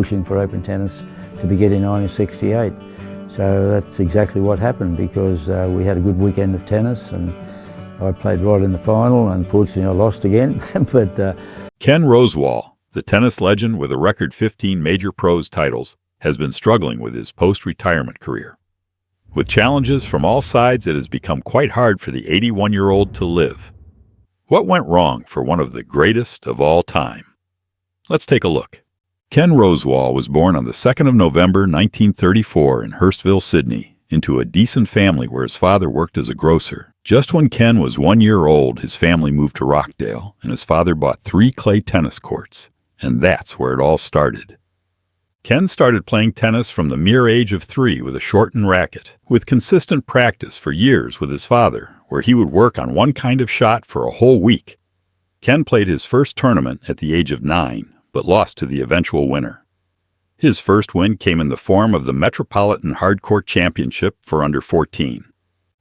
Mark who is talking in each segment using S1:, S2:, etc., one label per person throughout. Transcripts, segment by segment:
S1: pushing for open tennis to begin in 1968. So that's exactly what happened, because we had a good weekend of tennis and I played right in the final. Unfortunately, I lost again. but
S2: Ken Rosewall, the tennis legend with a record 15 major pros titles, has been struggling with his post-retirement career. With challenges from all sides, it has become quite hard for the 81-year-old to live. What went wrong for one of the greatest of all time? Let's take a look. Ken Rosewall was born on the 2nd of November 1934 in Hurstville, Sydney, into a decent family where his father worked as a grocer. Just when Ken was 1 year old, his family moved to Rockdale, and his father bought 3 clay tennis courts, and that's where it all started. Ken started playing tennis from the mere age of 3 with a shortened racket, with consistent practice for years with his father, where he would work on one kind of shot for a whole week. Ken played his first tournament at the age of 9, but lost to the eventual winner. His first win came in the form of the Metropolitan Hardcourt Championship for under 14.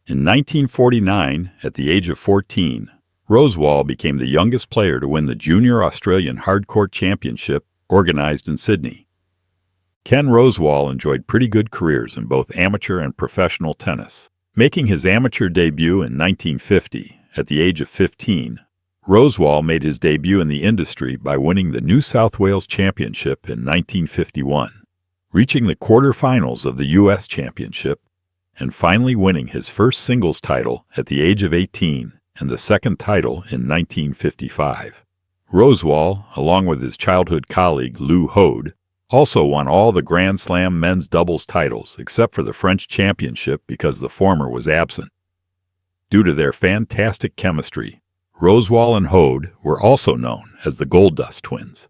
S2: In 1949, at the age of 14, Rosewall became the youngest player to win the Junior Australian Hardcourt Championship organized in Sydney. Ken Rosewall enjoyed pretty good careers in both amateur and professional tennis. Making his amateur debut in 1950, at the age of 15, Rosewall made his debut in the industry by winning the New South Wales Championship in 1951, reaching the quarterfinals of the U.S. Championship, and finally winning his first singles title at the age of 18 and the second title in 1955. Rosewall, along with his childhood colleague Lou Hode, also won all the Grand Slam men's doubles titles except for the French Championship because the former was absent. Due to their fantastic chemistry, Rosewall and Hode were also known as the Gold Dust Twins.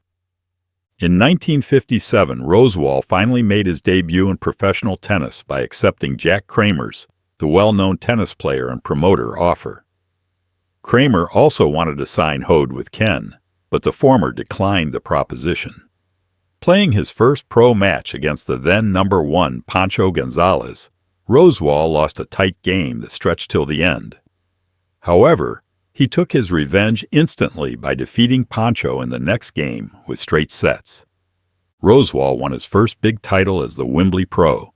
S2: In 1957, Rosewall finally made his debut in professional tennis by accepting Jack Kramer's, the well-known tennis player and promoter, offer. Kramer also wanted to sign Hode with Ken, but the former declined the proposition. Playing his first pro match against the then number 1 Pancho Gonzalez, Rosewall lost a tight game that stretched till the end. However, he took his revenge instantly by defeating Pancho in the next game with straight sets. Rosewall won his first big title as the Wembley Pro,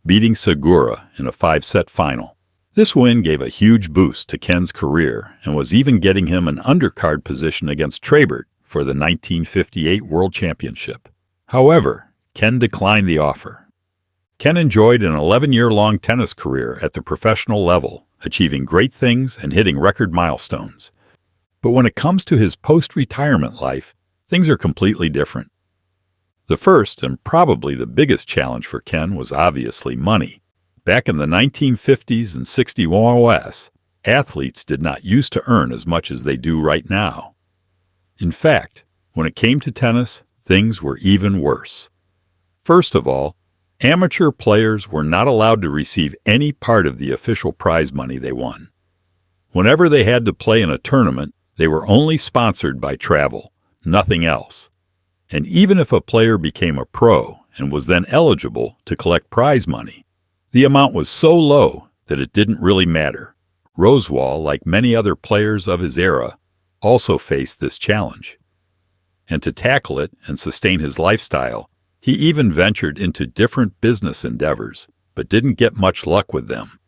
S2: beating Segura in a 5-set final. This win gave a huge boost to Ken's career and was even getting him an undercard position against Trabert for the 1958 World Championship. However, Ken declined the offer. Ken enjoyed an 11-year-long tennis career at the professional level, achieving great things and hitting record milestones. But when it comes to his post-retirement life, things are completely different. The first and probably the biggest challenge for Ken was obviously money. Back in the 1950s and 60s OS, athletes did not used to earn as much as they do right now. In fact, when it came to tennis, things were even worse. First of all, amateur players were not allowed to receive any part of the official prize money they won. Whenever they had to play in a tournament, they were only sponsored by travel, nothing else. And even if a player became a pro and was then eligible to collect prize money, the amount was so low that it didn't really matter. Rosewall, like many other players of his era, also faced this challenge. And to tackle it and sustain his lifestyle, he even ventured into different business endeavors, but didn't get much luck with them.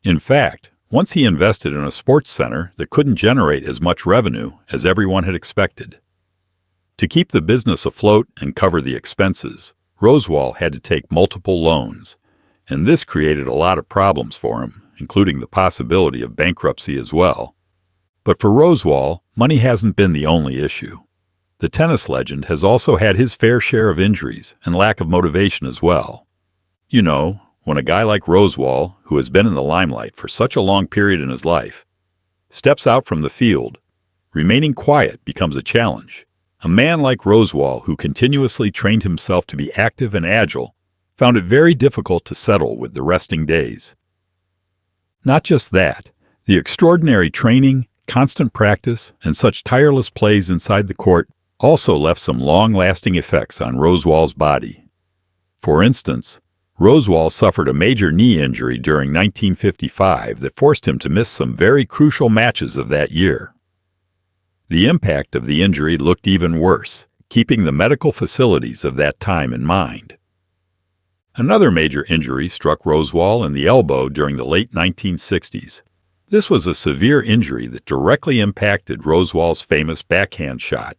S2: In fact, once he invested in a sports center that couldn't generate as much revenue as everyone had expected. To keep the business afloat and cover the expenses, Rosewall had to take multiple loans, and this created a lot of problems for him, including the possibility of bankruptcy as well. But for Rosewall, money hasn't been the only issue. The tennis legend has also had his fair share of injuries and lack of motivation as well. You know, when a guy like Rosewall, who has been in the limelight for such a long period in his life, steps out from the field, remaining quiet becomes a challenge. A man like Rosewall, who continuously trained himself to be active and agile, found it very difficult to settle with the resting days. Not just that, the extraordinary training, constant practice, and such tireless plays inside the court also left some long-lasting effects on Rosewall's body. For instance, Rosewall suffered a major knee injury during 1955 that forced him to miss some very crucial matches of that year. The impact of the injury looked even worse, keeping the medical facilities of that time in mind. Another major injury struck Rosewall in the elbow during the late 1960s. This was a severe injury that directly impacted Rosewall's famous backhand shot,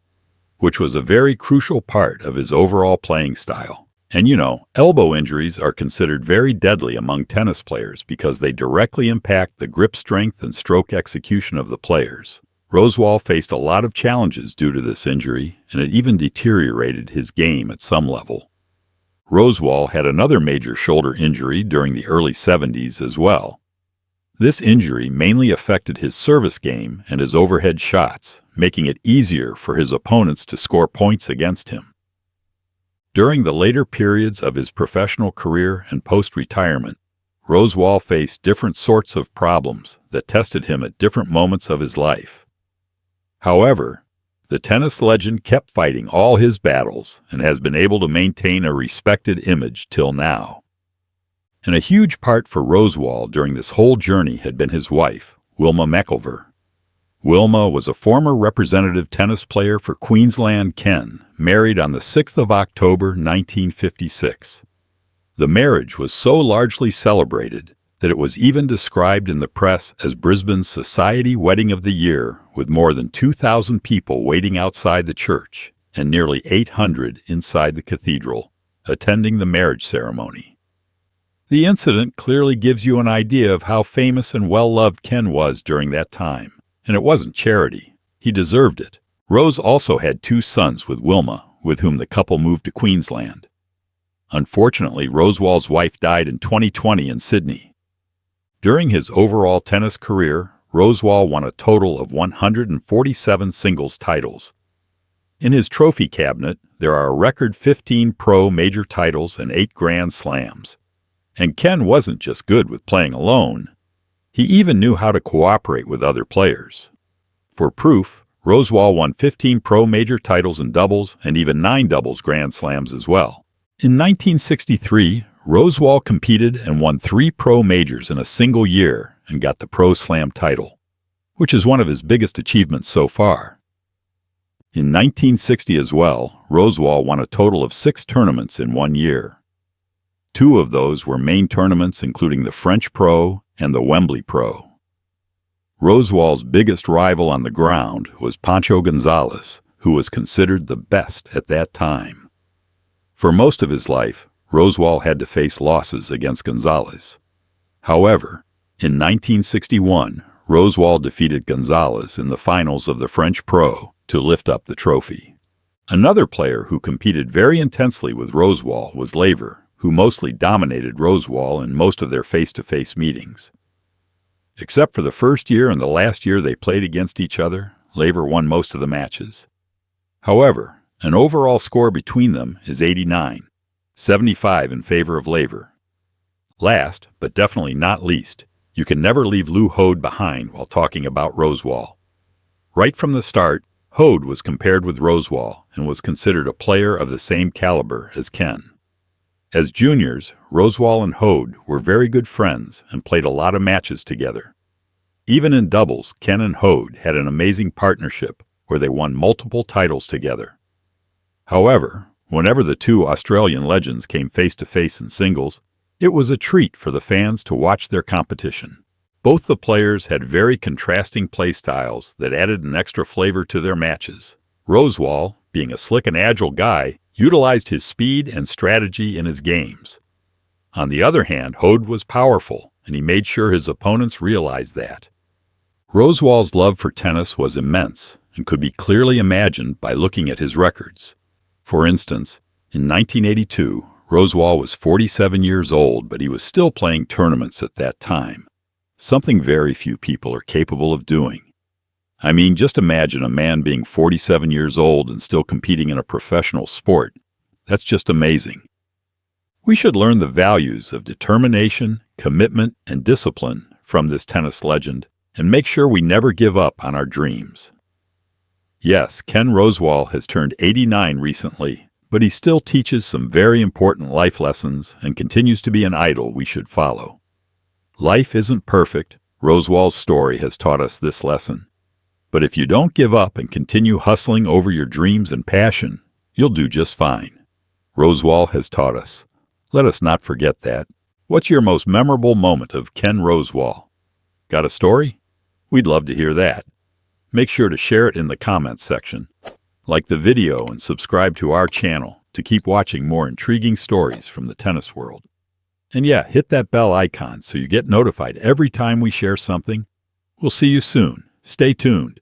S2: which was a very crucial part of his overall playing style. And elbow injuries are considered very deadly among tennis players because they directly impact the grip strength and stroke execution of the players. Rosewall faced a lot of challenges due to this injury, and it even deteriorated his game at some level. Rosewall had another major shoulder injury during the early 70s as well. This injury mainly affected his service game and his overhead shots, making it easier for his opponents to score points against him. During the later periods of his professional career and post-retirement, Rosewall faced different sorts of problems that tested him at different moments of his life. However, the tennis legend kept fighting all his battles and has been able to maintain a respected image till now. And a huge part for Rosewall during this whole journey had been his wife, Wilma McIlver. Wilma was a former representative tennis player for Queensland Ken, married on the 6th of October 1956. The marriage was so largely celebrated that it was even described in the press as Brisbane's Society Wedding of the Year, with more than 2,000 people waiting outside the church and nearly 800 inside the cathedral, attending the marriage ceremony. The incident clearly gives you an idea of how famous and well-loved Ken was during that time. And it wasn't charity. He deserved it. Rose also had 2 sons with Wilma, with whom the couple moved to Queensland. Unfortunately, Rosewall's wife died in 2020 in Sydney. During his overall tennis career, Rosewall won a total of 147 singles titles. In his trophy cabinet, there are a record 15 pro major titles and 8 Grand Slams. And Ken wasn't just good with playing alone. He even knew how to cooperate with other players. For proof, Rosewall won 15 pro major titles in doubles and even 9 doubles Grand Slams as well. In 1963, Rosewall competed and won 3 pro majors in a single year and got the Pro Slam title, which is one of his biggest achievements so far. In 1960 as well, Rosewall won a total of 6 tournaments in 1 year. 2 of those were main tournaments, including the French Pro and the Wembley Pro. Rosewall's biggest rival on the ground was Pancho Gonzalez, who was considered the best at that time. For most of his life, Rosewall had to face losses against Gonzalez. However, in 1961, Rosewall defeated Gonzalez in the finals of the French Pro to lift up the trophy. Another player who competed very intensely with Rosewall was Laver, who mostly dominated Rosewall in most of their face-to-face meetings. Except for the first year and the last year they played against each other, Laver won most of the matches. However, an overall score between them is 89, 75 in favor of Laver. Last, but definitely not least, you can never leave Lou Hode behind while talking about Rosewall. Right from the start, Hode was compared with Rosewall and was considered a player of the same caliber as Ken. As juniors, Rosewall and Hode were very good friends and played a lot of matches together. Even in doubles, Ken and Hode had an amazing partnership where they won multiple titles together. However, whenever the 2 Australian legends came face-to-face in singles, it was a treat for the fans to watch their competition. Both the players had very contrasting play styles that added an extra flavor to their matches. Rosewall, being a slick and agile guy, utilized his speed and strategy in his games. On the other hand, Hode was powerful, and he made sure his opponents realized that. Rosewall's love for tennis was immense and could be clearly imagined by looking at his records. For instance, in 1982, Rosewall was 47 years old, but he was still playing tournaments at that time, something very few people are capable of doing. I mean, just imagine a man being 47 years old and still competing in a professional sport. That's just amazing. We should learn the values of determination, commitment, and discipline from this tennis legend and make sure we never give up on our dreams. Yes, Ken Rosewall has turned 89 recently, but he still teaches some very important life lessons and continues to be an idol we should follow. Life isn't perfect. Rosewall's story has taught us this lesson. But if you don't give up and continue hustling over your dreams and passion, you'll do just fine. Rosewall has taught us. Let us not forget that. What's your most memorable moment of Ken Rosewall? Got a story? We'd love to hear that. Make sure to share it in the comments section. Like the video and subscribe to our channel to keep watching more intriguing stories from the tennis world. And yeah, hit that bell icon so you get notified every time we share something. We'll see you soon. Stay tuned.